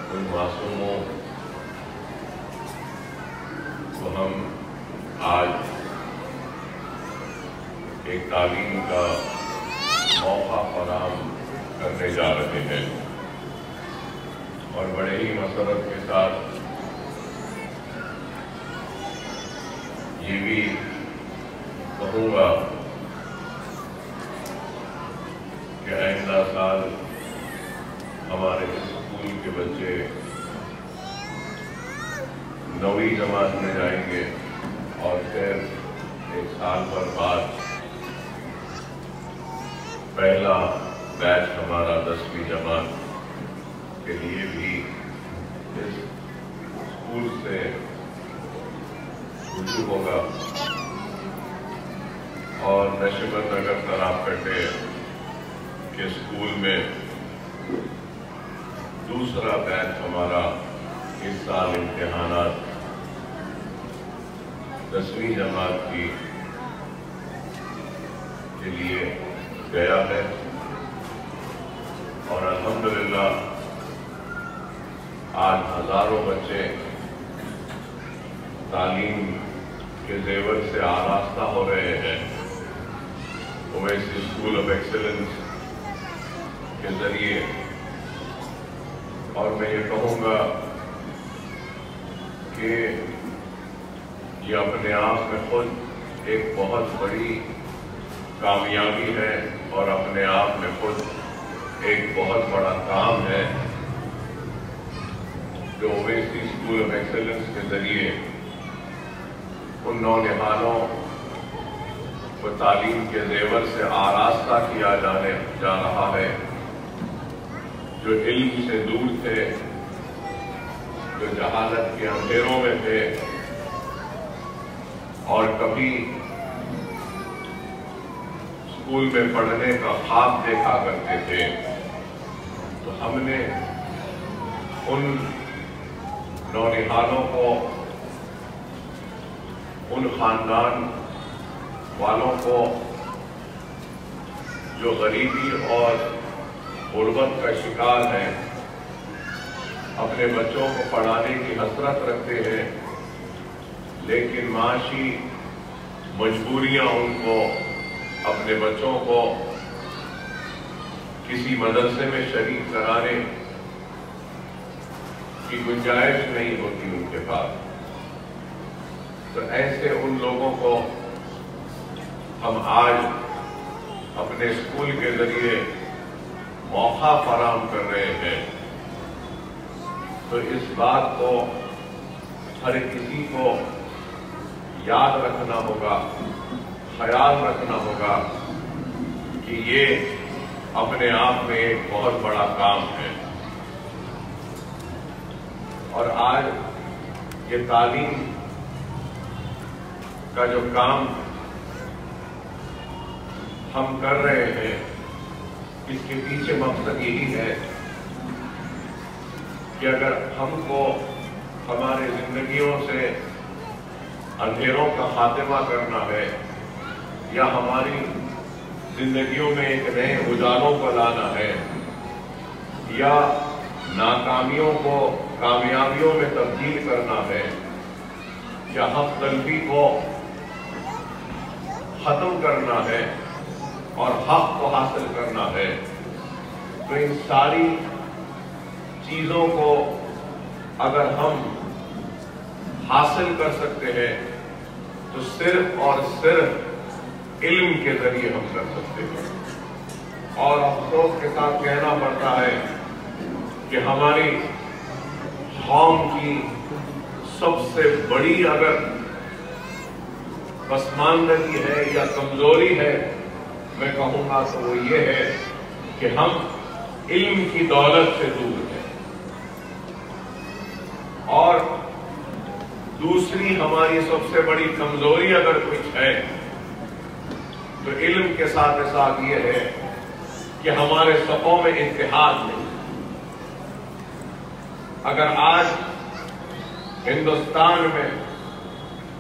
ان معصوموں کو ہم آج ایک تعلیم کا موقع فراہم کرنے جا رہے ہیں، اور بڑے ہی مسرت کے ساتھ یہ بھی کہوں گا کہ آئندہ سال ہمارے اسکول کے بچے 9ویں جماعت میں جائیں گے، اور پھر ایک سال پر بعد پہلا بیچ ہمارا 10ویں جماعت کے لیے بھی اس اسکول سے رجوع ہوگا، اور نشبت اگر خراب کرتے کہ اسکول میں دوسرا بیچ ہمارا اس سال امتحانات 10ویں جماعت کے لیے گیا ہے، اور الحمدللہ آج ہزاروں بچے تعلیم کے زیور سے آراستہ ہو رہے ہیں اویسی اسکول آف ایکسلنس کے ذریعے۔ اور میں یہ کہوں گا کہ یہ اپنے آپ میں خود ایک بہت بڑی کامیابی ہے، اور اپنے آپ میں خود ایک بہت بڑا کام ہے جو اویسی اسکول آف ایکسلنس کے ذریعے ان نونہالوں کو تعلیم کے زیور سے آراستہ کیا جا رہا ہے، جو علم سے دور تھے، جو جہالت کے اندھیروں میں تھے، اور کبھی اسکول میں پڑھنے کا خواب دیکھا کرتے تھے۔ تو ہم نے ان نونہالوں کو، ان خاندان والوں کو جو غریبی اور غربت کا شکار ہیں، اپنے بچوں کو پڑھانے کی حسرت رکھتے ہیں، لیکن معاشی مجبوریاں ان کو اپنے بچوں کو کسی مدرسے میں شریک کرانے کی گنجائش نہیں ہوتی ان کے پاس۔ تو ایسے ان لوگوں کو ہم آج اپنے اسکول کے ذریعے موقع فراہم کر رہے ہیں۔ تو اس بات کو ہر کسی کو یاد رکھنا ہوگا، خیال رکھنا ہوگا کہ یہ اپنے آپ میں ایک بہت بڑا کام ہے، اور آج یہ تعلیم کا جو کام ہم کر رہے ہیں، اس کے پیچھے مقصد یہی ہے کہ اگر ہم کو ہمارے زندگیوں سے اندھیروں کا خاتمہ کرنا ہے، یا ہماری زندگیوں میں ایک نئے اجالوں کو لانا ہے، یا ناکامیوں کو کامیابیوں میں تبدیل کرنا ہے، یا حق طلبی کو ختم کرنا ہے اور حق کو حاصل کرنا ہے، تو ان ساری چیزوں کو اگر ہم حاصل کر سکتے ہیں تو صرف اور صرف علم کے ذریعے ہم کر سکتے ہیں۔ اور افسوس کے ساتھ کہنا پڑتا ہے کہ ہماری قوم کی سب سے بڑی اگر پسماندگی ہے یا کمزوری ہے، میں کہوں گا تو وہ یہ ہے کہ ہم علم کی دولت سے دور ہیں، اور دوسری ہماری سب سے بڑی کمزوری اگر کچھ ہے تو علم کے ساتھ ساتھ یہ ہے کہ ہمارے صفوں میں اتحاد نہیں۔ اگر آج ہندوستان میں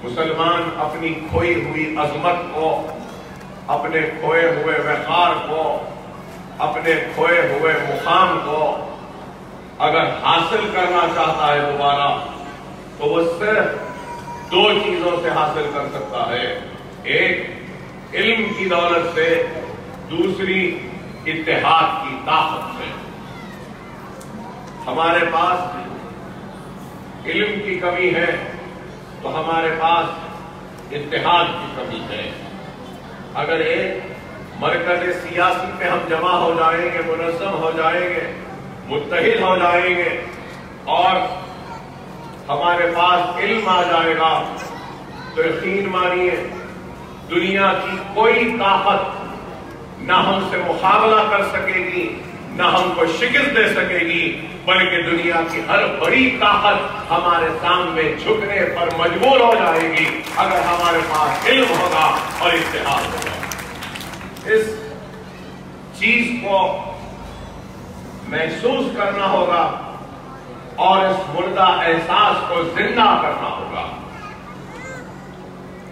مسلمان اپنی کھوئی ہوئی عظمت کو، اپنے کھوئے ہوئے وقار کو، اپنے کھوئے ہوئے مقام کو اگر حاصل حاصل کرنا چاہتا ہے دوبارہ تو وہ صرف دو چیزوں سے حاصل کر سکتا ہے، ایک علم کی دولت سے، دوسری اتحاد کی طاقت سے۔ ہمارے پاس علم کی کمی ہے تو ہمارے پاس اتحاد کی کمی ہے۔ اگر ایک مرکز سیاسی پہ ہم جمع ہو جائیں گے، منظم ہو جائیں گے، متحد ہو جائیں گے اور ہمارے پاس علم آ جائے گا تو یقین مانیے دنیا کی کوئی طاقت نہ ہم سے مقابلہ کر سکے گی، نہ ہم کو شکست دے سکے گی، بلکہ دنیا کی ہر بڑی طاقت ہمارے سامنے جھکنے پر مجبور ہو جائے گی اگر ہمارے پاس علم ہوگا اور اتحاد ہوگا۔ اس چیز کو محسوس کرنا ہوگا اور اس مردہ احساس کو زندہ کرنا ہوگا۔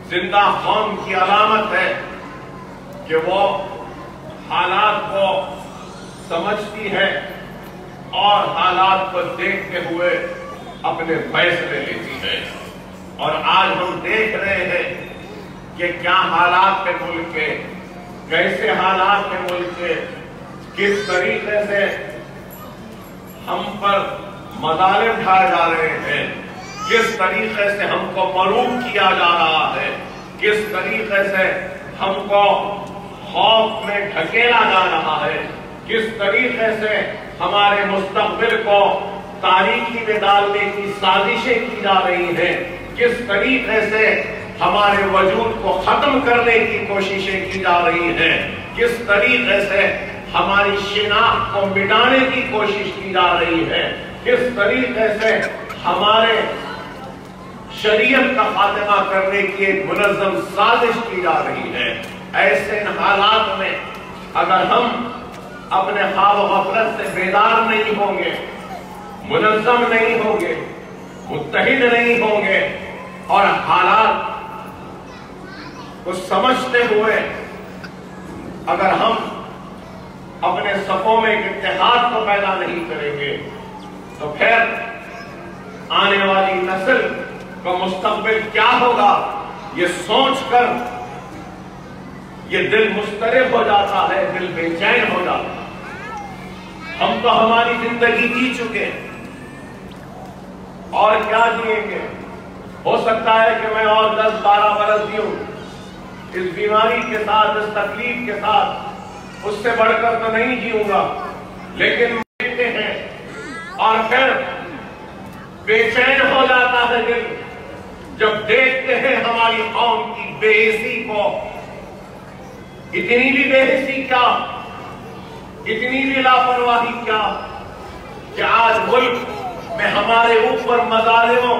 زندہ قوم کی علامت ہے کہ وہ حالات کو سمجھتی ہے اور حالات کو دیکھتے ہوئے اپنے فیصلے لیتی ہے۔ اور آج ہم دیکھ رہے ہیں کہ کیا حالات کے ملک کے، کیسے حالات کے ملک کے، کس طریقے سے ہم پر مظالم ڈھائے جا رہے ہیں، کس طریقے سے ہم کو مروب کیا جا رہا ہے، کس طریقے سے ہم کو خوف میں ڈھکیلا جا رہا ہے، کس طریقے سے ہمارے مستقبل کو تاریکی میں ڈالنے کی سازشیں کی جا رہی ہیں، کس طریقے سے ہمارے وجود کو ختم کرنے کی کوششیں کی جا رہی ہیں، کس طریقے سے ہماری شناخت کو مٹانے کی کوشش کی جا رہی ہے، کس طریقے سے ہمارے شریعت کا خاتمہ کرنے کی ایک منظم سازش کی جا رہی ہے۔ ایسے حالات میں اگر ہم اپنے خواب و غفلت سے بیدار نہیں ہوں گے، منظم نہیں ہوں گے، متحد نہیں ہوں گے اور حالات کو سمجھتے ہوئے اگر ہم اپنے صفوں میں ایک اتحاد کو پیدا نہیں کریں گے تو پھر آنے والی نسل کا مستقبل کیا ہوگا یہ سوچ کر یہ دل مضطرب ہو جاتا ہے، دل بے چین ہو جاتا ہے۔ ہم تو ہماری زندگی جی چکے اور کیا جئیں گے؟ ہو سکتا ہے کہ میں اور 10-12 برس جیوں اس بیماری کے ساتھ، اس تکلیف کے ساتھ، اس سے بڑھ کر تو نہیں جیوں گا، لیکن دیکھتے ہیں اور پھر بے چین ہو جاتا ہے دل جب دیکھتے ہیں ہماری قوم کی بے حسی کو۔ اتنی بھی بے حسی کیا، اتنی بھی لاپرواہی کیا کہ آج ملک میں ہمارے اوپر مظالموں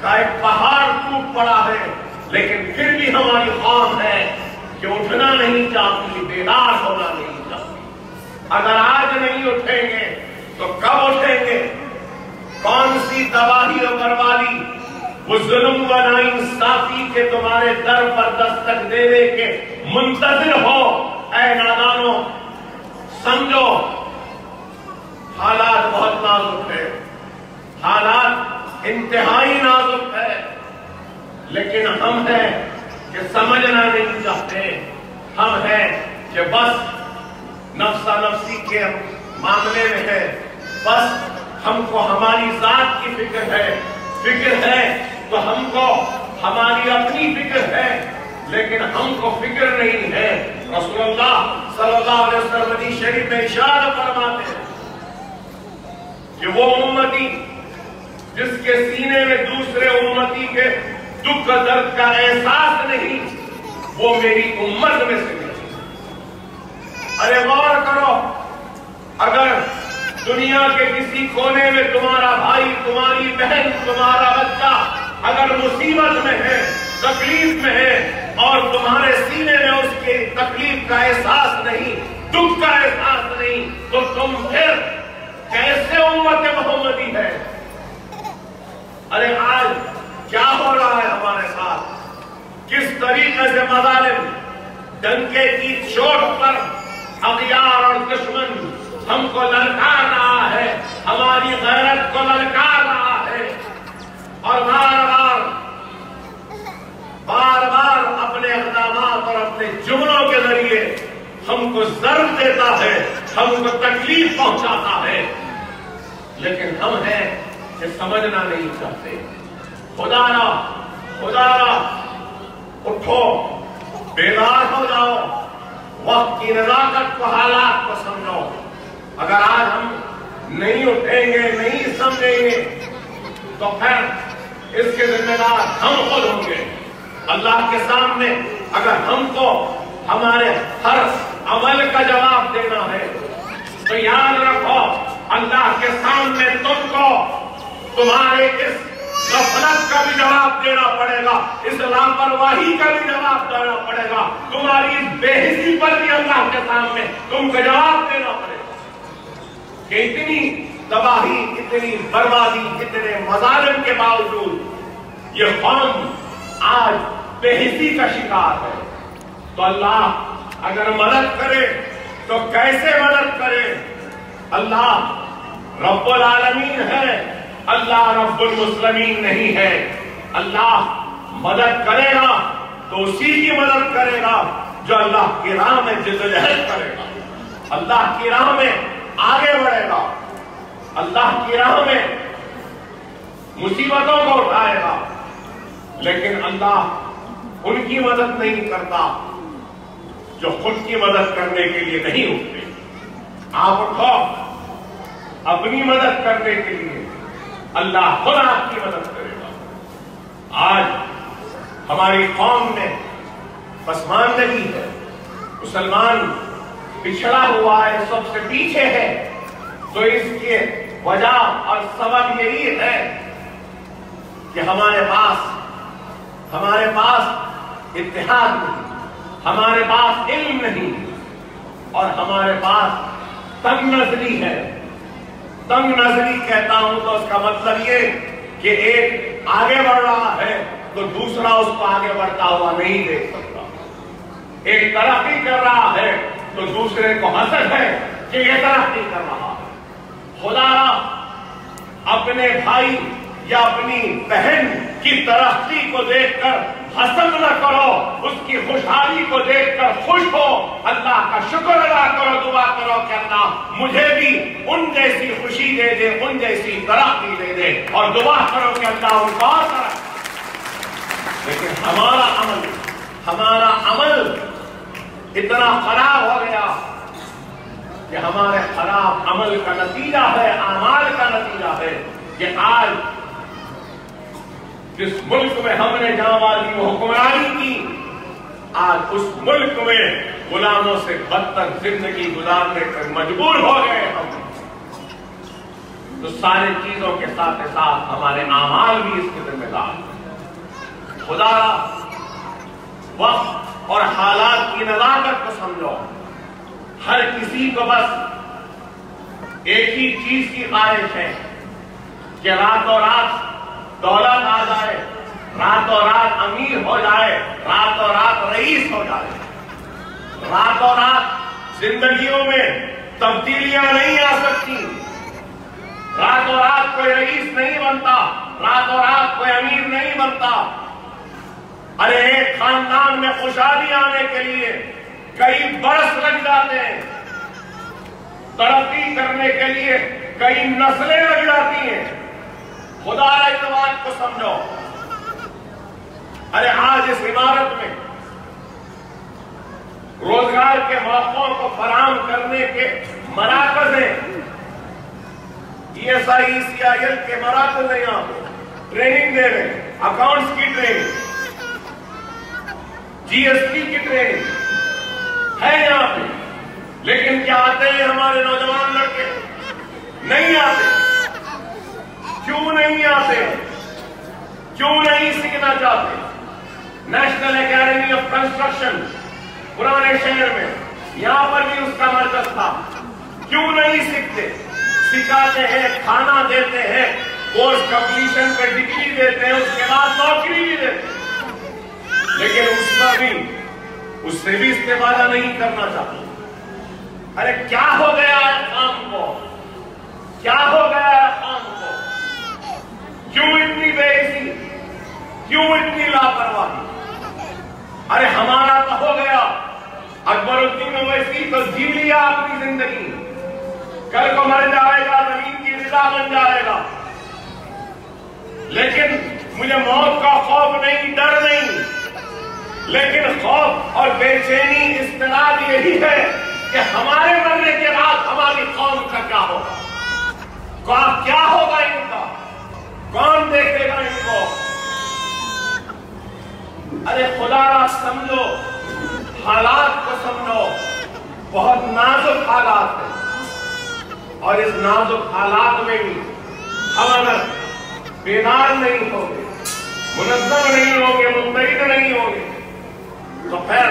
کا ایک پہاڑ ٹوٹ پڑا ہے، لیکن پھر بھی ہماری قوم ہے کہ اٹھنا نہیں چاہتی، بیدار ہونا نہیں چاہتی۔ اگر آج نہیں اٹھیں گے تو کب اٹھیں گے؟ کون سی تباہی و بربادی وہ ظلم و ناانصافی کے تمہارے در پر دستک دینے کے منتظر ہو؟ اے نادانو، سمجھو حالات بہت نازک ہے، حالات انتہائی نازک ہے، لیکن ہم ہیں کہ سمجھنا نہیں چاہتے، ہم ہیں کہ بس نفسا نفسی کے معاملے میں ہے، بس ہم کو ہماری ذات کی فکر ہے تو ہم کو ہماری اپنی فکر ہے، لیکن ہم کو فکر نہیں ہے۔ رسول اللہ صلی اللہ علیہ وسلم حدیث شریف میں ارشاد فرماتے ہیں کہ وہ امتی جس کے سینے میں دوسرے امتی کے دکھ درد کا احساس نہیں، وہ میری امت میں سے نہیں۔ ارے غور کرو، اگر دنیا کے کسی کونے میں تمہارا بھائی، تمہاری بہن، تمہارا بچہ اگر مصیبت میں ہے، تکلیف میں ہے اور تمہارے سینے میں اس کی تکلیف کا احساس نہیں، دکھ کا احساس نہیں، تو تم پھر کیسے امت محمدی ہے؟ ارے آج کیا ہو رہا ہے ہمارے ساتھ؟ کس طریقے سے مظالم، ڈنکے کی چوٹ پر اغیار اور دشمن ہم کو للکار رہا ہے، ہماری غیرت کو ہم کو ضرب دیتا ہے، ہم کو تکلیف پہنچاتا ہے، لیکن ہم ہیں کہ سمجھنا نہیں چاہتے۔ خدا را اٹھو، بیدار ہو جاؤ، وقت کی نزاکت کو، حالات کو سمجھو۔ اگر آج ہم نہیں اٹھیں گے، نہیں سمجھیں گے، تو پھر اس کے ذمہ دار ہم خود ہوں گے اللہ کے سامنے۔ اگر ہم کو ہمارے ہر عمل کا جواب دینا ہے تو یاد رکھو اللہ کے سامنے تم کو تمہارے اس غفلت کا بھی جواب دینا پڑے گا، اس لاپرواہی کا بھی جواب دینا پڑے گا، تمہاری اس بے حسی پر بھی اللہ کے سامنے تم کو جواب دینا پڑے گا کہ اتنی تباہی، اتنی بربادی، اتنے مظالم کے باوجود یہ قوم آج بے حسی کا شکار ہے۔ تو اللہ اگر مدد کرے تو کیسے مدد کرے؟ اللہ رب العالمین ہے، اللہ رب المسلمین نہیں ہے۔ اللہ مدد کرے گا تو اسی کی مدد کرے گا جو اللہ کی راہ میں جدوجہد کرے گا، اللہ کی راہ میں آگے بڑھے گا، اللہ کی راہ میں مصیبتوں کو اٹھائے گا۔ لیکن اللہ ان کی مدد نہیں کرتا جو خود کی مدد کرنے کے لیے نہیں اٹھتے۔ آپ اٹھو اپنی مدد کرنے کے لیے، اللہ خود آپ کی مدد کرے گا۔ آج ہماری قوم میں پسماندگی ہے، مسلمان پچھڑا ہوا ہے، سب سے پیچھے ہے، تو اس کی وجہ اور سبب یہی ہے کہ ہمارے پاس اتحاد نہیں، ہمارے پاس علم نہیں، اور ہمارے پاس تنگ نظری ہے۔ تنگ نظری کہتا ہوں تو اس کا مطلب یہ کہ ایک آگے بڑھ رہا ہے تو دوسرا اس کو آگے بڑھتا ہوا نہیں دیکھ سکتا، ایک ترقی کر رہا ہے تو دوسرے کو حسد ہے کہ یہ ترقی کر رہا ہے۔ خدا اپنے بھائی یا اپنی بہن کی ترقی کو دیکھ کر حسد نہ کرو، اس کی خوشحالی کو دیکھ کر خوش ہو، اللہ کا شکر ادا کرو، دعا کرو کہ اللہ مجھے بھی ان جیسی خوشی دے دے، ان جیسی ترقی دے دے، اور دعا کرو کہ اللہ ان کو اور ترقی۔ لیکن ہمارا عمل اتنا خراب ہو گیا کہ ہمارے خراب عمل کا نتیجہ ہے، اعمال کا نتیجہ ہے کہ آج جس ملک میں ہم نے جہاں والی حکمرانی کی، آج اس ملک میں غلاموں سے بدتر زندگی گزارنے پر مجبور ہو گئے ہم۔ تو ساری چیزوں کے ساتھ ساتھ ہمارے اعمال بھی اس کے ذمہ دار ہیں۔ خدا وقت اور حالات کی نزاکت کو سمجھو۔ ہر کسی کو بس ایک ہی چیز کی خواہش ہے کہ راتوں رات دولت آ جائے، راتوں رات امیر ہو جائے، راتوں رات رئیس ہو جائے۔ راتوں رات زندگیوں میں تبدیلیاں نہیں آ سکتی، راتوں رات کوئی رئیس نہیں بنتا، راتوں رات کوئی امیر نہیں بنتا۔ ارے ایک خاندان میں خوشحالی آنے کے لیے کئی برس لگ جاتے ہیں، ترقی کرنے کے لیے کئی نسلیں لگ جاتی ہیں۔ خدا اس بات کو سمجھو۔ ارے آج اس عمارت میں روزگار کے موقعوں کو فراہم کرنے کے مراکز ہیں، ESIECIL کے مراکز ہیں، یہاں پہ ٹریننگ دے رہے ہیں، اکاؤنٹس کی ٹریننگ، GST کی ٹریننگ ہے یہاں پہ۔ لیکن کیا آتے ہیں ہمارے نوجوان لڑکے؟ نہیں آتے۔ کیوں نہیں آتے؟ کیوں نہیں سیکھنا چاہتے؟ نیشنل اکیڈمی آف کنسٹرکشن پرانے شہر میں، یہاں پر بھی اس کا مرکز تھا، کیوں نہیں سیکھتے؟ سکھاتے ہیں، کھانا دیتے ہیں، کورس کمپلیشن پہ ڈگری دیتے ہیں، اس کے بعد نوکری بھی دیتے ہیں، لیکن اس سے بھی استفادہ نہیں کرنا چاہتے۔ ارے کیا ہو گیا ہے قوم کو؟ کیا ہو گیا ہے قوم کو؟ کیوں اتنی بے حسی؟ کیوں اتنی لاپرواہی؟ ارے ہمارا تو ہو گیا، अकबरुद्दीन ओवैसी तो जी लिया अपनी जिंदगी, कल को मर जाएगा, जमीन की रिजा बन जाएगा, लेकिन मुझे मौत का खौफ नहीं, डर नहीं, लेकिन खौफ और बेचैनी इस्तिराब यही है कि हमारे मरने के बाद हमारी कौम का क्या होगा, क्या होगा इनका, कौन देखेगा इनको। अरे खुदा समझो, हालात को समझो, बहुत नाजुक हालात है, और इस नाजुक हालात में भी हम अगर बेदार नहीं होंगे, मुनज़्ज़म नहीं होंगे, मुस्तैद नहीं होंगे, तो फिर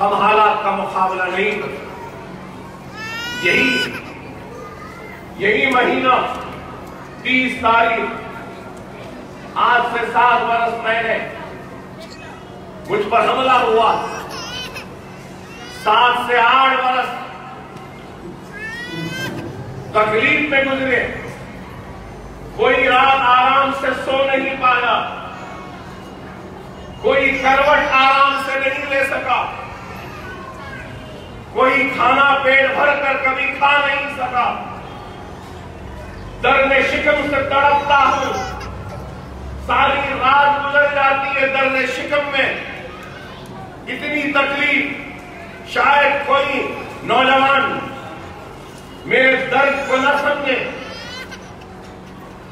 हम हालात का मुकाबला नहीं कर सकते। यही महीना 30 तारीख, आज से 7 वर्ष पहले मुझ पर हमला हुआ। 7 से 8 वर्ष तकलीफ में गुजरे, कोई रात आराम से सो नहीं पाया, कोई करवट आराम से नहीं ले सका, कोई खाना पेट भर कर कभी खा नहीं सका, दर्द शिकम से तड़पता हूं, सारी रात गुजर जाती है दर्द शिकम में। इतनी तकलीफ शायद कोई नौजवान मेरे दर्द को न समझे,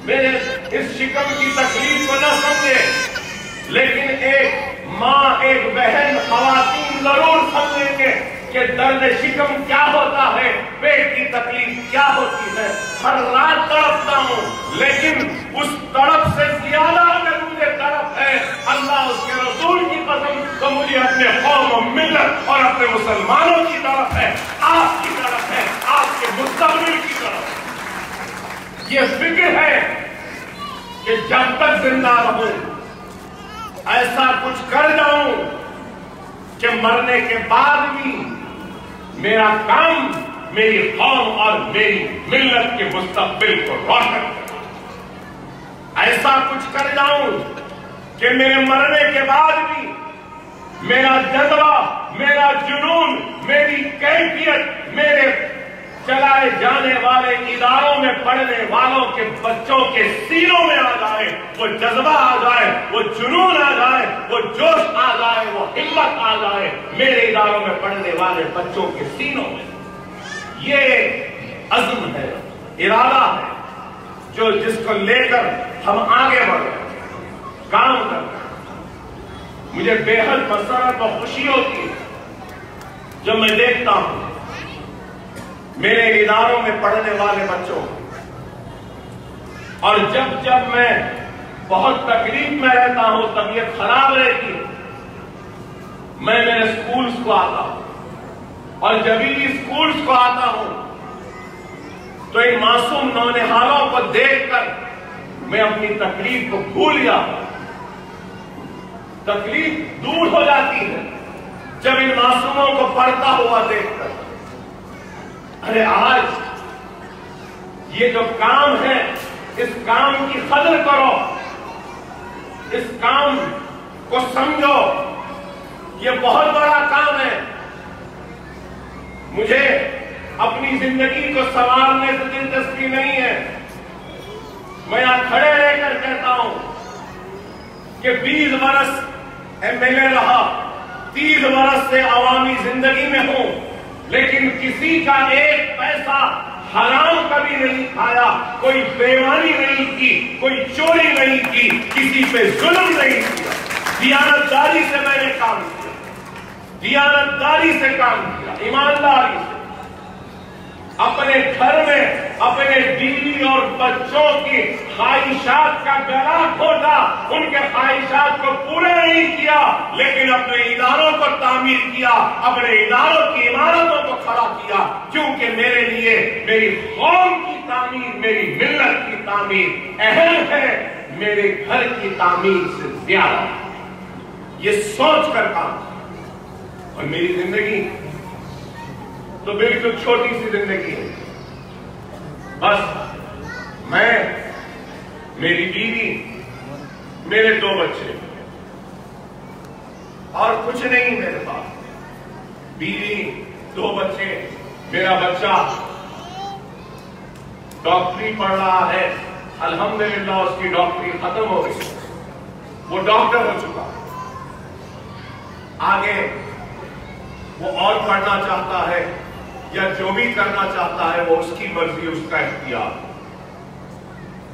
मेरे इस शिकम की तकलीफ को न समझे, लेकिन एक माँ, एक बहन, खवातीन जरूर समझेंगे कि दर्द शिकम क्या होता है, पेट की तकलीफ क्या होती है। हर रात तड़पता हूं, लेकिन उस तड़प से ज्यादा अगर मुझे तड़प है अल्लाह उसके रसूल की कसम, तो मुझे अपने कौम, मिल्लत और अपने मुसलमानों की तरफ है, आपकी तरफ है, आपके मुस्तकबिल की तरफ। ये फिक्र है कि जब तक जिंदा रहूं ऐसा कुछ कर जाऊं कि मरने के बाद भी मेरा काम मेरी कौम और मेरी मिल्लत के मुस्तकबिल को रोशन करना। ऐसा कुछ कर जाऊं कि मेरे मरने के बाद भी मेरा जज्बा, मेरा जुनून, मेरी कैफियत, मेरे चलाए जाने वाले इदारों में पढ़ने वालों के बच्चों के सीनों में आ जाए, वो जज्बा आ जाए, वो जुनून आ जाए, वो जोश आ जाए, वो हिम्मत आ जाए मेरे इदारों में पढ़ने वाले बच्चों के सीनों में। ये अज़्म है, इरादा है, जो जिसको लेकर हम आगे बढ़ रहे हैं, काम कर रहे हैं। मुझे बेहद मसरत और खुशी होती है जब मैं देखता हूं मेरे इदारों में पढ़ने वाले बच्चों, और जब जब मैं बहुत तकलीफ में रहता हूं, तबीयत खराब रहती है, मैं मेरे स्कूल्स को आता हूं, और जब भी स्कूल्स को आता हूं तो इन मासूम नौनिहालों को देखकर मैं अपनी तकलीफ को भूल जाता हूं। तकलीफ दूर हो जाती है जब इन मासूमों को पढ़ता हुआ देखकर। अरे आज ये जो काम है, इस काम की कदर करो, इस काम को समझो, ये बहुत बड़ा काम है। मुझे अपनी जिंदगी को संवारने से दिलचस्पी नहीं है। मैं यहां खड़े रहकर कहता हूं कि 20 वर्ष एमएलए रहा, 30 वर्ष से अवामी जिंदगी में हूं, लेकिन किसी का एक पैसा हराम कभी नहीं खाया, कोई बेईमानी नहीं की, कोई चोरी नहीं की, किसी पे जुल्म नहीं किया। दियानतदारी से मैंने काम किया, दियानतदारी से काम किया, ईमानदारी से। अपने घर में अपने बीवी और बच्चों की ख्वाहिशात का गला घोटा, उनके ख्वाहिशात को पूरा नहीं किया, लेकिन अपने इदारों को तामीर किया, अपने इदारों की इमारतों को खड़ा किया, क्योंकि मेरे लिए मेरी कौम की तामीर, मेरी मिल्लत की तामीर अहम है, मेरे घर की तामीर से ज्यादा। ये सोच कर काम। और मेरी जिंदगी तो बिल्कुल छोटी सी जिंदगी है। बस मैं, मेरी बीवी, मेरे 2 बच्चे, और कुछ नहीं मेरे पास। बीवी, 2 बच्चे। मेरा बच्चा डॉक्टरी पढ़ रहा है, अल्हम्दुलिल्लाह उसकी डॉक्टरी खत्म हो गई, वो डॉक्टर हो चुका। आगे वो और पढ़ना चाहता है या जो भी करना चाहता है वो उसकी मर्जी, उसका इख्तियार।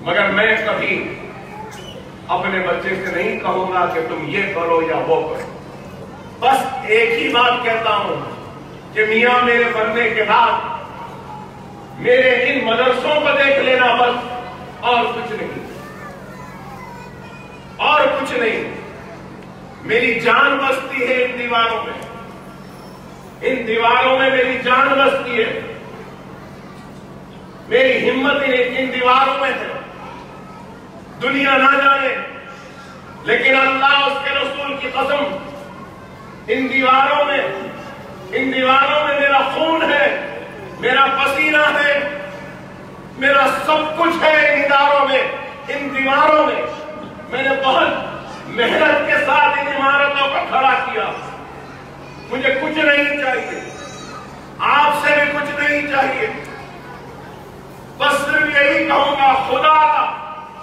मगर मैं कभी अपने बच्चे से नहीं कहूंगा कि तुम ये करो या वो करो। बस एक ही बात कहता हूं कि मियां मेरे मरने के बाद मेरे इन मदरसों को देख लेना बस, और कुछ नहीं, और कुछ नहीं। मेरी जान बसती है इन दीवारों में, इन दीवारों में मेरी जान बसती है, मेरी हिम्मत इन दीवारों में है। दुनिया ना जाने, लेकिन अल्लाह उसके रसूल की कसम, इन दीवारों में मेरा खून है, मेरा पसीना है, मेरा सब कुछ है। इन इदारों में, इन दीवारों में मैंने बहुत मेहनत के साथ इन इमारतों को खड़ा किया। मुझे कुछ नहीं चाहिए, आपसे भी कुछ नहीं चाहिए। बस सिर्फ यही कहूंगा, खुदा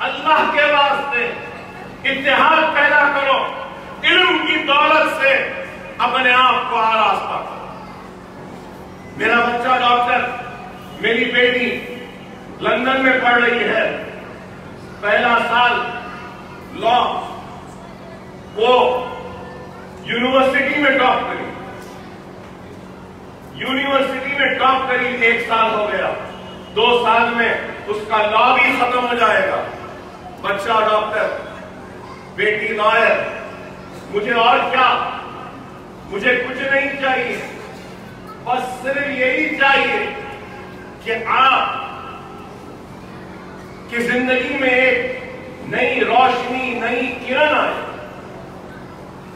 अल्लाह के वास्ते इत्तेहाद पैदा करो, इल्म की दौलत से अपने आप को आरास्ता करो। मेरा बच्चा डॉक्टर, मेरी बेटी लंदन में पढ़ रही है, पहला साल लॉ, वो यूनिवर्सिटी में टॉप करी, यूनिवर्सिटी में टॉप करी। 1 साल हो गया, 2 साल में उसका लॉ भी खत्म हो जाएगा। बच्चा डॉक्टर, बेटी लॉयर। मुझे और क्या, मुझे कुछ नहीं चाहिए, बस सिर्फ यही चाहिए कि आप की जिंदगी में एक नई रोशनी, नई किरण आए।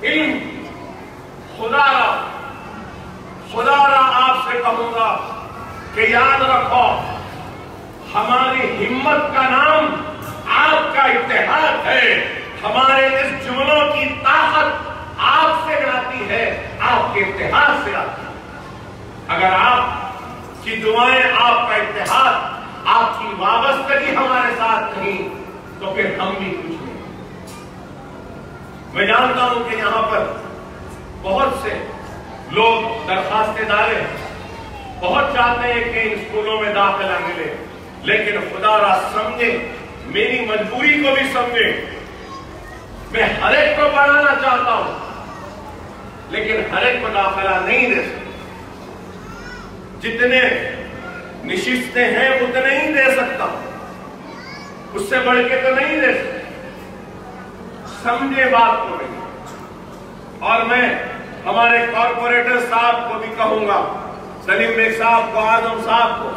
इल्म, खुदारा आपसे कहूंगा कि याद रखो, हमारी हिम्मत का नाम आपका इत्तेहाद है। हमारे इस जुमलों की ताकत आपसे आती है, आपके इत्तेहाद से आती है। अगर आपकी दुआएं, आपका इत्तेहाद, आपकी वाबस्तगी हमारे साथ नहीं, तो फिर हम भी कुछ नहीं। मैं जानता हूं कि यहां पर बहुत से लोग दरखास्तें डाले, बहुत चाहते हैं कि इन स्कूलों में दाखिला मिले, लेकिन खुदारा समझे, मेरी मजबूरी को भी समझे। मैं हर एक को पढ़ाना चाहता हूं, लेकिन हर एक को दाखिला नहीं दे सकता। जितने निशिस्तें हैं उतने ही दे सकता, उससे बढ़ के तो नहीं दे सकता। समझे बात को नहीं। और मैं हमारे कॉर्पोरेटर साहब को भी कहूंगा, सलीम बेग साहब को, आजम साहब को,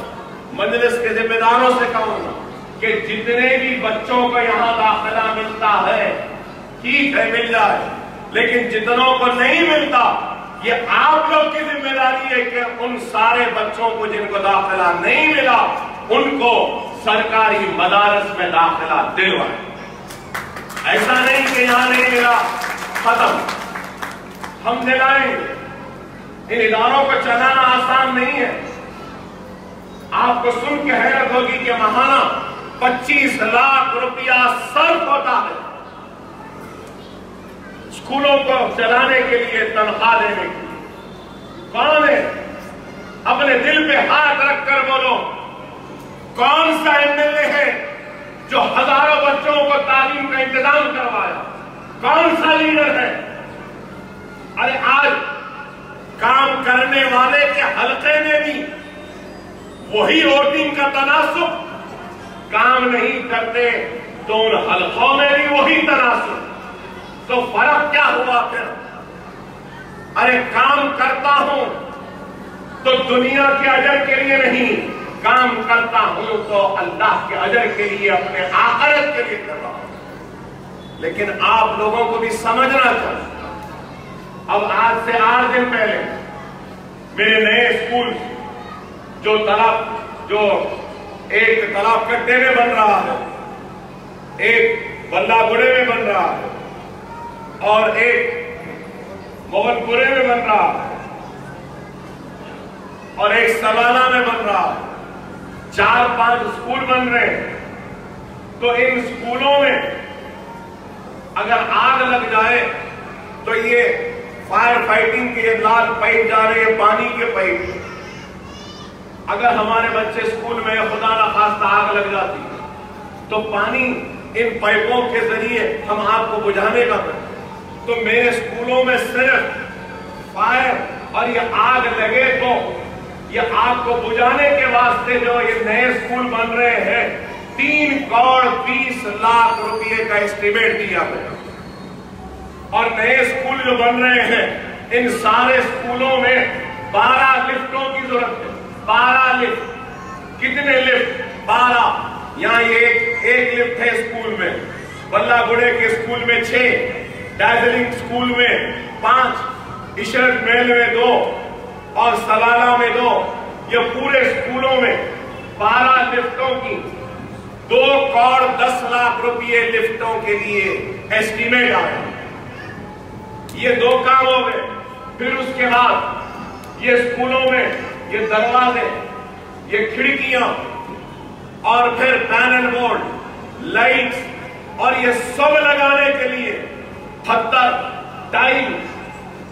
मजलिस के जिम्मेदारों से कहूंगा कि जितने भी बच्चों को यहां दाखिला मिलता है, ठीक है मिल जाए, लेकिन जितनों को नहीं मिलता, ये आप लोग की जिम्मेदारी है कि उन सारे बच्चों को जिनको दाखिला नहीं मिला, उनको सरकारी मदारस में दाखिला दिलवाएं। ऐसा नहीं कि यहां नहीं मिला, खत्म, हम दिलाएंगे। इन इदारों को चलाना आसान नहीं है। आपको सुन के हैरत होगी कि महाना 25 लाख रुपया सर्फ होता है स्कूलों को चलाने के लिए, तनख्वाह देने के लिए। कौन है? अपने दिल पे हाथ रखकर बोलो, कौन सा एमएलए है जो हजारों बच्चों को तालीम का इंतजाम करवाया? कौन सा लीडर है? अरे आज काम करने वाले के हल्के में भी वही वोटिंग का तनासुब, काम नहीं करते तो उन हल्कों में भी वही तनासुब। तो फर्क क्या हुआ फिर? अरे काम करता हूं तो दुनिया के अजर के लिए नहीं, काम करता हूं तो अल्लाह के अजर के लिए, अपने आखिरत के लिए कर रहा हूं। लेकिन आप लोगों को भी समझना चाहिए। अब आज से 8 दिन पहले मेरे नए स्कूल जो एक तालाब कट्टे में बन रहा है, एक बल्लागुड़े में बन रहा है और एक मोहनपुरे में बन रहा है, اور ایک سوانہ میں بن رہا ہے، 4-5 اسکول بن رہے ہیں، تو ان اسکولوں میں اگر آگ لگ جائے تو یہ فائر فائٹنگ کے لال پائپ جا رہے ہیں، پانی کے پائپ، اگر ہمارے بچے اسکول میں خدا نخواستہ آگ لگ جاتی تو پانی ان پائپوں کے ذریعے ہم آگ کو بجھانے کا کریں۔ تو میرے اسکولوں میں صرف فائر اور یہ آگ لگے تو یہ آگ کو بجھانے کے واسطے جو یہ نئے اسکول بن رہے ہیں 3 کروڑ 20 لاکھ روپے کا اسٹیمیٹ دیا گیا، اور نئے اسکول جو بن رہے ہیں ان سارے اسکولوں میں 12 لفٹوں کی ضرورت ہے۔ 12 لفٹ، کتنے لفٹ؟ 12۔ یہاں یہ ایک لفٹ ہے اسکول میں، بلہ گڑے کے اسکول میں 6، ڈائزلنگ اسکول میں 5، عشرت محل میں 2 اور سوالہ میں 2۔ یہ پورے اسکولوں میں 12 لفٹوں کی 2 کروڑ 10 لاکھ روپے لفٹوں کے لیے ایسٹیمیٹ آیا۔ یہ 2 کام ہو گئے۔ پھر اس کے بعد یہ اسکولوں میں یہ دروازے، یہ کھڑکیاں اور پھر پینل بورڈ، لائٹس اور یہ سب لگانے کے لیے پتھر، ٹائل،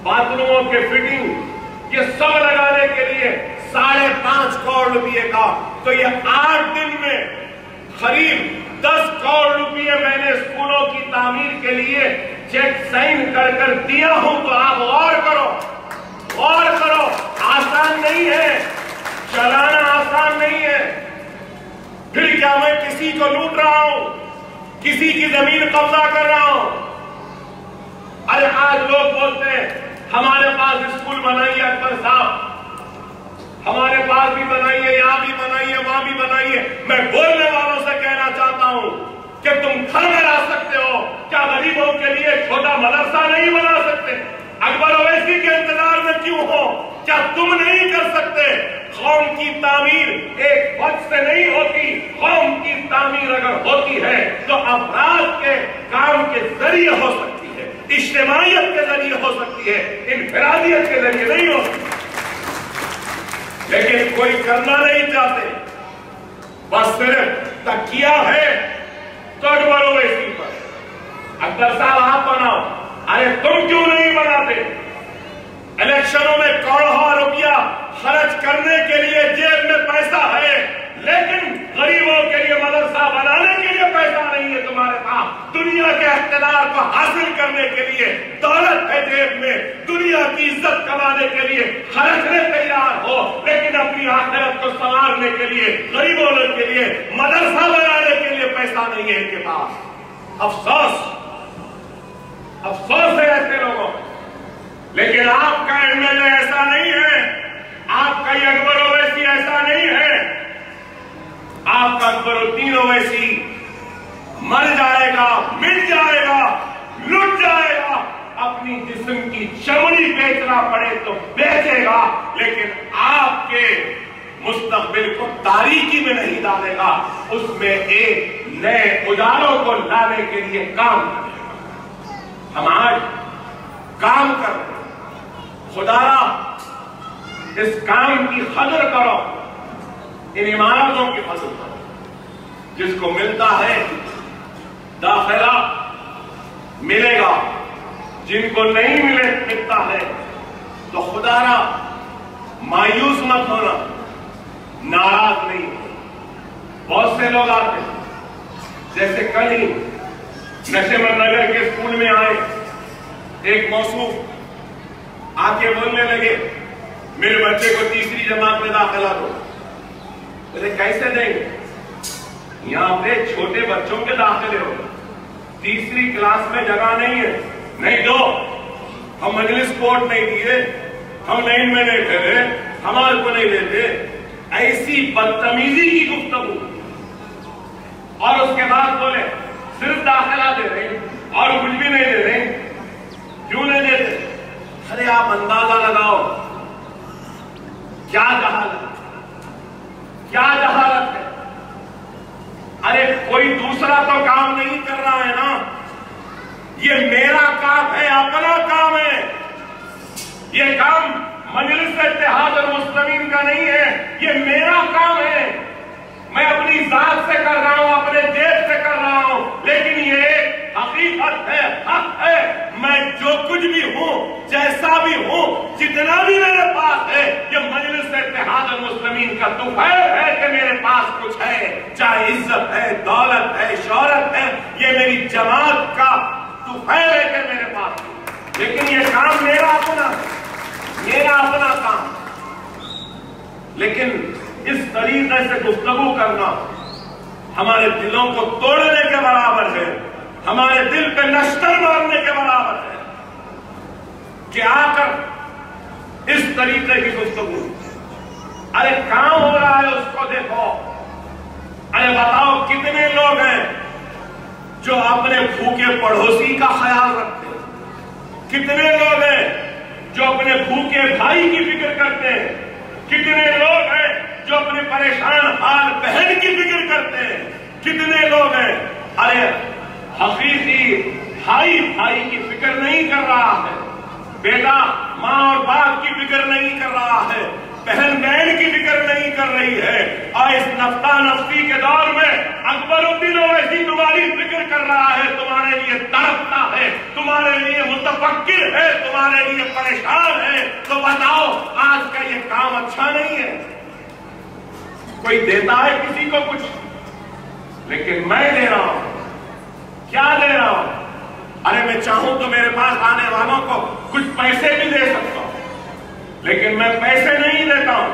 باتھ روموں کے فٹنگ، یہ سب لگانے کے لیے 5.5 کروڑ روپے کا۔ تو یہ 8 دن میں قریب 10 کروڑ روپے میں نے اسکولوں کی تعمیر کے لیے چیک سائن کر دیا ہوں۔ تو آپ غور کرو، غور کرو، آسان نہیں ہے، چلانا آسان نہیں ہے۔ پھر کیا میں کسی کو لوٹ رہا ہوں، کسی کی زمین قبضہ کر رہا ہوں؟ ارے آج لوگ بولتے ہیں ہمارے پاس اسکول بنائیے اکبر صاحب، ہمارے پاس بھی بنائیے، یہاں بھی بنائیے، وہاں بھی بنائیے۔ میں بولنے والوں سے کہنا چاہتا ہوں کہ تم گھر میں لا سکتے ہو، کیا غریبوں کے لیے چھوٹا مدرسہ نہیں بنا سکتے؟ اکبر اویسی کے انتظار میں کیوں ہو؟ کیا تم نہیں کر سکتے؟ قوم کی تعمیر ایک وقت سے نہیں ہوتی، قوم کی تعمیر اگر ہوتی ہے تو افراد کے کام کے ذریعے ہو سکتی ہے، اجتماعیت کے ذریعے ہو سکتی ہے، انفرادیت کے ذریعے نہیں ہو سکتی۔ لیکن کوئی کرنا نہیں چاہتے، بس صرف تکیہ ہے تو اکبر اویسی پر۔ اکبر صاحب آپ بناؤ، ارے تم کیوں نہیں بناتے؟ الیکشنوں میں کروڑوں روپیہ خرچ کرنے کے لیے جیب میں پیسہ ہے، لیکن غریبوں کے لیے مدرسہ بنانے کے لیے پیسہ نہیں ہے تمہارے پاس۔ دنیا کے اقتدار کو حاصل کرنے کے لیے دولت ہے جیب میں، دنیا کی عزت کمانے کے لیے خرچنے تیار ہو، لیکن اپنی آخرت کو سنوارنے کے لیے، غریبوں کے لیے مدرسہ بنانے کے لیے پیسہ نہیں ہے ان کے پاس۔ افسوس، افسوس ہے ایسے لوگوں۔ لیکن آپ کا ایم ایل اے ایسا نہیں ہے، آپ کا یہ اکبر اویسی ایسا نہیں ہے۔ آپ کا اکبر الدین اویسی مر جائے گا، مٹ جائے گا، لٹ جائے گا، اپنی جسم کی چمڑی بیچنا پڑے تو بیچے گا، لیکن آپ کے مستقبل کو تاریکی میں نہیں ڈالے گا، اس میں ایک نئے اجالوں کو لانے کے لیے کام کرے گا۔ ہم آج کام کر رہے ہیں، خدایا اس کام کی قدر کرو، ان عمارتوں کی قدر کرو۔ جس کو ملتا ہے داخلہ ملے گا، جن کو نہیں ملتا ہے تو خدایا مایوس مت ہونا، ناراض نہیں ہونا۔ بہت سے لوگ آتے ہیں، جیسے کل ہی نشیمن نگر کے اسکول میں آئے، ایک موصوف آ کے بولنے لگے میرے بچے کو تیسری جماعت میں داخلہ دو۔ بولے کیسے دیں گے؟ یہاں پہ چھوٹے بچوں کے داخلے ہو، تیسری کلاس میں جگہ نہیں ہے۔ نہیں دو، ہم مجلس کوٹ نہیں دیے، ہم لائن میں نہیں ٹھہرے، ہمارے کو نہیں دیتے۔ ایسی بدتمیزی کی گفتگو، اور اس کے بعد بولے صرف داخلہ دے رہے ہیں اور کچھ بھی نہیں دے رہے ہیں۔ کیوں نہیں دیتے؟ ارے آپ اندازہ لگاؤ کیا جہالت، کیا جہالت ہے۔ ارے کوئی دوسرا تو کام نہیں کر رہا ہے نا، یہ میرا کام ہے، اپنا کام ہے۔ یہ کام मजलिस इत्तेहाद और मुस्लिमीन का नहीं है, ये मेरा काम है। मैं अपनी जात से कर रहा हूं, अपने देश से कर रहा हूं, लेकिन ये एक हकीकत है, हक है। मैं जो कुछ भी हूं, जैसा भी हूं, जितना भी मेरे पास है, ये मजलिस इत्तेहाद और मुस्लिमीन का तुफैल है कि मेरे पास कुछ है, चाहे इज्जत है, दौलत है, शोहरत है, ये मेरी जमात का तुफैल है कि मेरे पास है। लेकिन ये काम मेरा अपना काम। लेकिन इस तरीके से गुफ्तगू करना हमारे दिलों को तोड़ने के बराबर है, हमारे दिल पे नश्तर मारने के बराबर है कि आकर इस तरीके की गुफ्तगू। अरे काम हो रहा है उसको देखो। अरे बताओ कितने लोग हैं जो अपने भूखे पड़ोसी का ख्याल रखते हैं, कितने लोग हैं जो अपने भूखे भाई की फिक्र करते हैं, कितने लोग हैं जो अपने परेशान हाल बहन की फिक्र करते हैं, कितने लोग हैं। अरे हकीकी भाई भाई की फिक्र नहीं कर रहा है, बेटा माँ और बाप की फिक्र नहीं कर रहा है, बहन बहन की फिक्र नहीं कर रही है। और इस नफ्ता नफ्ती के दौर में अकबरुद्दीन ओवैसी तुम्हारी फिक्र कर रहा है, तुम्हारे लिए तड़पता है, तुम्हारे लिए मुतफक्किर है, तुम्हारे लिए परेशान है। तो बताओ आज का ये काम अच्छा नहीं है? कोई देता है किसी को कुछ, लेकिन मैं दे रहा हूं। क्या दे रहा हूं? अरे मैं चाहूं तो मेरे पास आने वालों को कुछ पैसे भी दे सकता हूं, लेकिन मैं पैसे नहीं देता हूं।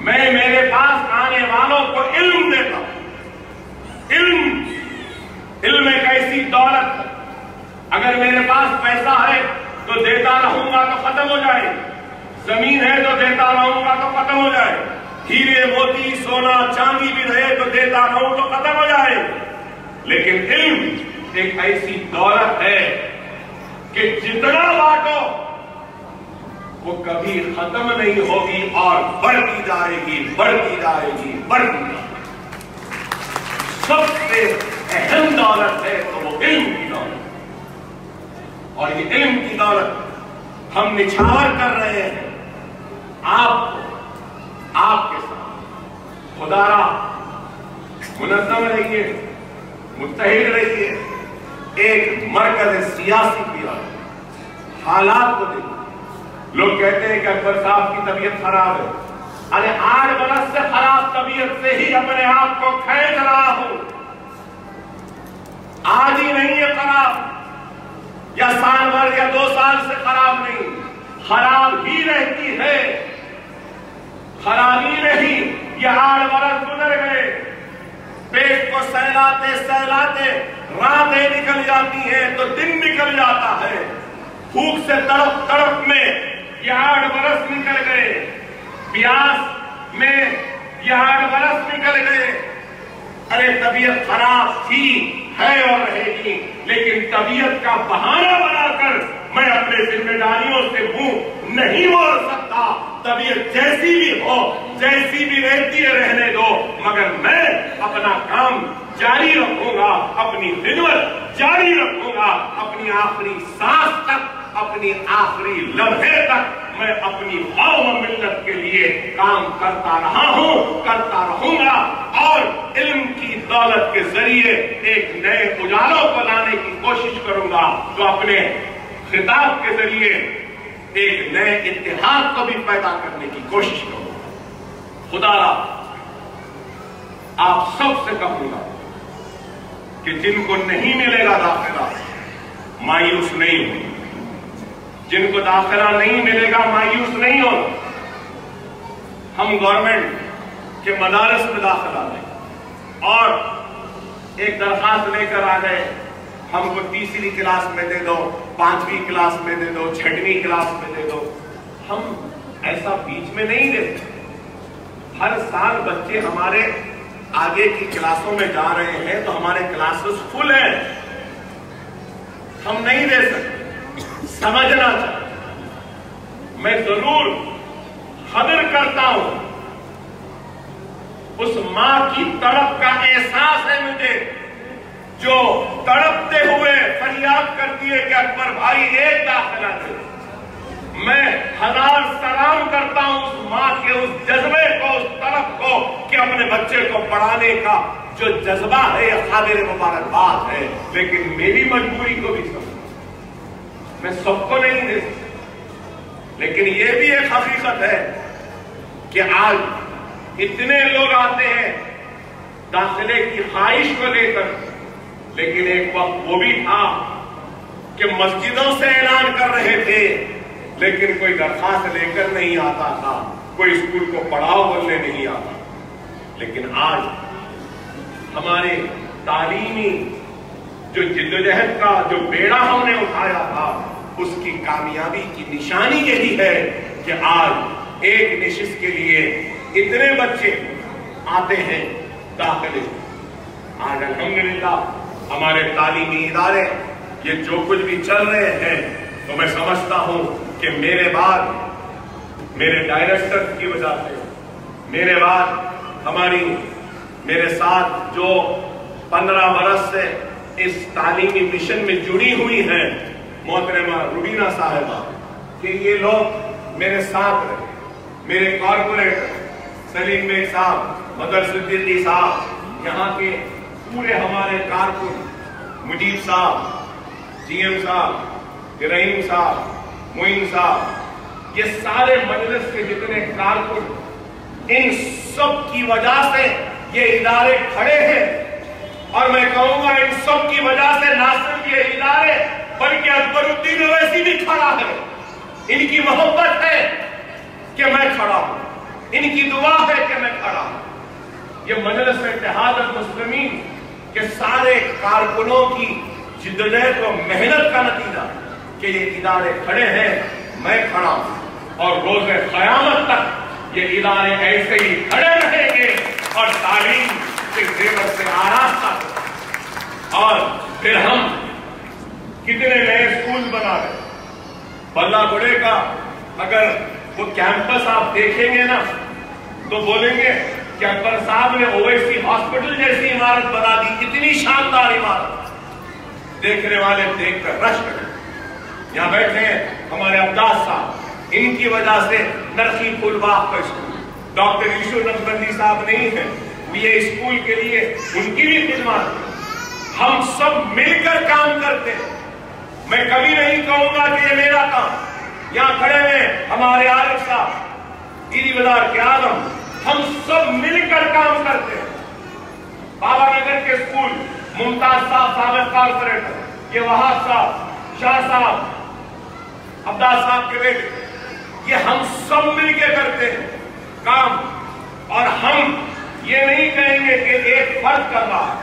मैं मेरे पास आने वालों को इल्म देता हूं। इल्म एक ऐसी दौलत है, अगर मेरे पास पैसा है तो देता रहूंगा तो खत्म हो जाए, जमीन है तो देता रहूंगा तो खत्म हो जाए, हीरे मोती सोना चांदी भी रहे तो देता रहूं तो खत्म हो जाए। लेकिन इल्म एक ऐसी दौलत है कि जितना बांटो वो कभी खत्म नहीं होगी और बढ़ती जाएगी, बढ़ती जाएगी, बढ़ती जाएगी। सबसे अहम दौलत है तो वो इल्म की दौलत, और ये इल्म की दौलत हम निछावर कर रहे हैं आपके साथ। खुदारा मुनज़्ज़म रहिए, मुत्तहिद रहिए, एक मरकज सियासी किया। हालात को देखिए, लोग कहते हैं कि अकबर साहब की तबीयत खराब है। अरे 8 बरस से खराब तबीयत से ही अपने आप को खींच रहा हूं, आज ही नहीं है खराब, या साल भर या 2 साल से खराब नहीं, खराब ही रहती है। खराबी नहीं, ये 8 बरस गुजर गए, पेट को सहलाते सहलाते रातें निकल जाती है तो दिन निकल जाता है, भूख से तड़प तड़प में ये 8 बरस निकल गए, प्यास में ये 8 बरस निकल गए। अरे तबीयत खराब थी, है और रहेगी, लेकिन तबीयत का बहाना बनाकर मैं अपने जिम्मेदारियों से मुंह नहीं मोड़ सकता। तबीयत जैसी भी हो, जैसी भी रहती है रहने दो, मगर मैं अपना काम जारी रखूंगा, अपनी खिदमत जारी रखूंगा, अपनी आखिरी सांस तक, अपनी आखिरी लम्हे तक मैं अपनी कौम मिल्लत के लिए काम करता रहा हूं, करता रहूंगा। और इल्म की दौलत के जरिए एक नए उजालों को लाने की कोशिश करूंगा, तो अपने खिताब के जरिए एक नए इत्तेहाद को भी पैदा करने की कोशिश करूंगा। खुदा आप सबसे कहूंगा कि जिनको नहीं मिलेगा दाखिला मायूस नहीं हो, जिनको दाखिला नहीं मिलेगा मायूस नहीं हो। हम गवर्नमेंट के मदारस में दाखिला लें और एक दरखास्त लेकर आ गए, हमको तीसरी क्लास में दे दो, 5वीं क्लास में दे दो, 6वीं क्लास में दे दो। हम ऐसा बीच में नहीं देते। हर साल बच्चे हमारे आगे की क्लासों में जा रहे हैं तो हमारे क्लासेस फुल हैं, हम नहीं दे सकते। समझना चाहिए। मैं जरूर कदर करता हूं, उस मां की तड़प का एहसास है मुझे, जो तड़पते हुए फरियाद करती है कि अकबर भाई एक दाखिला दे। मैं हजार सलाम करता हूं उस मां के उस जज्बे को, उस तरफ को कि अपने बच्चे को पढ़ाने का जो जज्बा है यह काबिल मुबारकबाद है। लेकिन मेरी मजबूरी को भी समझो, मैं सबको नहीं दे सकता, लेकिन यह भी एक हकीकत है कि आज इतने लोग आते हैं दाखिले की ख्वाहिश को लेकर, लेकिन एक वक्त वो भी था कि मस्जिदों से ऐलान कर रहे थे लेकिन कोई दरखास्त लेकर नहीं आता था, कोई स्कूल को पढ़ाओ बोलने नहीं आता। लेकिन आज हमारे तालीमी जो जिद्दोजहद का जो बेड़ा हमने उठाया था उसकी कामयाबी की निशानी यही है कि आज एक नशिस्त के लिए इतने बच्चे आते हैं दाखिले। आज अल्हम्दुलिल्लाह हमारे तालीमी इदारे ये जो कुछ भी चल रहे हैं तो मैं समझता हूं कि मेरे बाद मेरे डायरेक्टर की वजह से, मेरे बाद मेरे साथ जो 15 बरस से इस तालीमी मिशन में जुड़ी हुई हैं मोहतरमा रुबीना साहिबा, कि ये लोग मेरे साथ रहे, मेरे कॉर्पोरेटर सलीम बेग साहब, मदर सिद्दीकी साहब, यहाँ के पूरे हमारे कारकुन मुजीब साहब, जीएम साहब, रहीम साहब, मोइन साहब, ये सारे मजलिस के जितने कारकुन, इन सब की वजह से ये इदारे खड़े हैं। और मैं कहूंगा इन सब की वजह से ना सिर्फ ये इदारे बल्कि अकबरुद्दीन ओवैसी भी खड़ा है। इनकी मोहब्बत है कि मैं खड़ा हूं, इनकी दुआ है कि मैं खड़ा हूं। ये मजलिस इत्तेहाद मुस्लिमीन के सारे कारकुनों की जिद्दोजहद और मेहनत का नतीजा कि ये इदारे खड़े हैं, मैं खड़ा हूं और रोज़े क़यामत तक ये इदारे ऐसे ही खड़े रहेंगे और तालीम के ज़ेवर से आरास्ता। और फिर हम कितने नए स्कूल बना रहे। बल्ला गुड़े का अगर वो कैंपस आप देखेंगे ना तो बोलेंगे कि अकबर साहब ने ओवैसी हॉस्पिटल जैसी इमारत बना दी, इतनी शानदार इमारत, देखने वाले देखकर रश करें। यहाँ बैठे हैं हमारे अब्बास साहब, इनकी वजह से नरखी फुलबाग का स्कूल, डॉक्टर यूसुफ नक्शबंदी साहब नहीं है, ये स्कूल के लिए उनकी भी खिदमत, हम सब मिलकर काम करते हैं। मैं कभी नहीं कहूंगा कि ये मेरा काम। यहाँ खड़े हैं हमारे आरिफ साहब, ईदी बाजार के आलम, हम सब मिलकर काम करते हैं। बाबा नगर के स्कूल, मुमताज साहब साबिक कॉर्पोरेटर, ये वहाब साहब, शाह साहब, अब्बास साहब के बेटे, ये हम सब मिलकर करते हैं काम। और हम ये नहीं कहेंगे कि एक फर्द कर रहा है,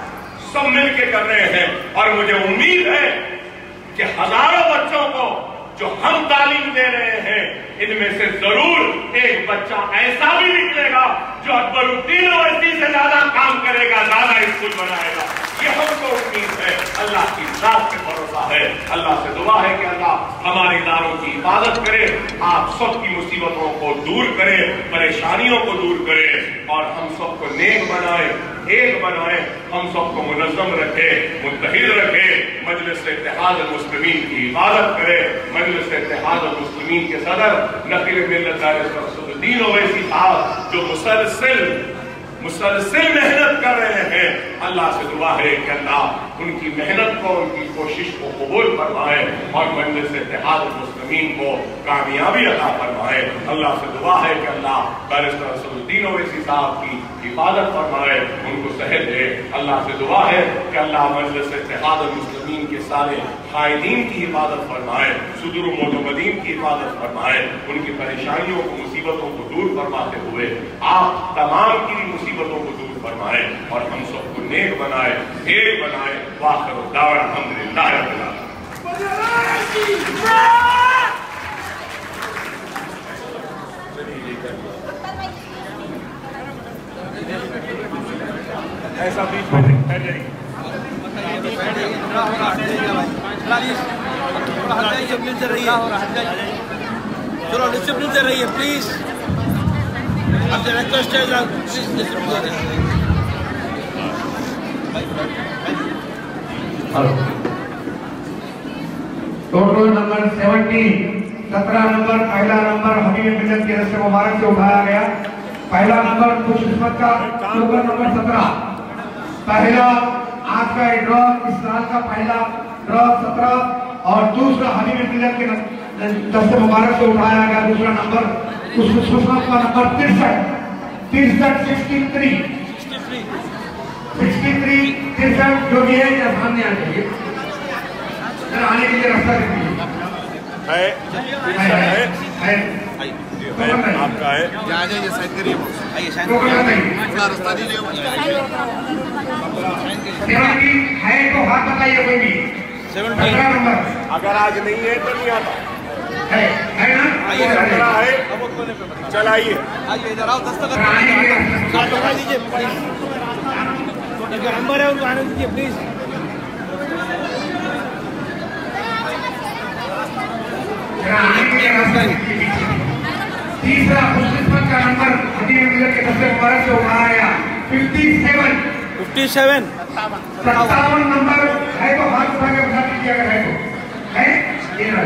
सब मिलकर कर रहे हैं। और मुझे उम्मीद है कि हजारों बच्चों को जो हम तालीम दे रहे हैं इनमें से जरूर एक बच्चा ऐसा भी निकलेगा जो अकबरुद्दीन ओवैसी से ज्यादा काम करेगा, ज्यादा स्कूल बनाएगा। ये हमको उम्मीद है, अल्लाह की जात पे भरोसा है। अल्लाह से दुआ है कि अल्लाह हमारे इदारों की हिफाजत करे, आप सबकी मुसीबतों को दूर करे, परेशानियों को दूर करे और हम सबको नेक बनाए, एक बनाए, हम सबको मुनज़्ज़म रखे, मुत्तहिद रखे, मजलिस इत्तेहाद मुस्लिमीन की हिफाजत करे। मजलिस इत्तेहाद मुस्लिमीन के सदर नकील मिल्लत सदरुद्दीन ओवैसी साहब जो मुसलसल मेहनत कर रहे हैं, अल्लाह से दुआ है कि अल्लाह उनकी मेहनत को, उनकी कोशिश को कबूल फरमाए और मजलिस इत्तेहाद मुस्लिमीन को कामयाबी अता फरमाए। अल्लाह से दुआ है कि अल्लाह बैरिस्टर सदरुद्दीन ओवैसी साहब की हिफाजत फरमाए, उनको सेहत दे। अल्लाह से दुआ है कि अल्लाह मजलिस इत्तेहाद मुस्लिमीन के सारे कायदीन की हिफाजत फरमाए, सुदूर मोतमदीन की हिफाजत फरमाए, उनकी परेशानियों को, मुसीबतों को दूर फरमाते हुए आप तमाम की मुसीबतों को दूर फरमाए और हम सबको नेक बनाए, एक बनाए। वाखिर दावा अल्हम्दुलिल्लाह रब्बिल आलमीन। ऐसा बीच में है नहीं। चलो डिसिप्लिन से रहिए प्लीज। आपसे रिक्वेस्ट है प्लीज डिसिप्लिन से रहिए। टोटल नंबर 17 17 नंबर, पहला नंबर हबीब मिल्लत के दस्ते मुबारक से उठाया गया। पहला नंबर खुशकिस्मत का टोकन नंबर 17, पहला आज का ड्रॉ, इस साल का पहला ड्रॉ 17 और दूसरा हबीब मिल्लत के दस्ते मुबारक से उठाया गया दूसरा नंबर खुशकिस्मत का नंबर 63 जो भी है या सामने आ जाइए, आने के लिए रास्ता दीजिए। आपका है, आ जाइए, साइन करिए, आइए साइन थोड़ा रास्ता दीजिए, है तो हाथ बताइए कोई भी। 17 नंबर अगर आज नहीं है तो नहीं आता है ना? आइए, 17 है, चलाइए। आइए इधर आओ, दस्तखत लगा दीजिए प्लीज, जो नंबर है उनको आने दीजिए प्लीज। तीसरा खुशकिस्मत का नंबर हबीब मिल्लत के दस्ते मुबारक से उठाया गया 57 57 नंबर है तो हाथ उठा के बता दीजिए अगर है तो है। ये रहा।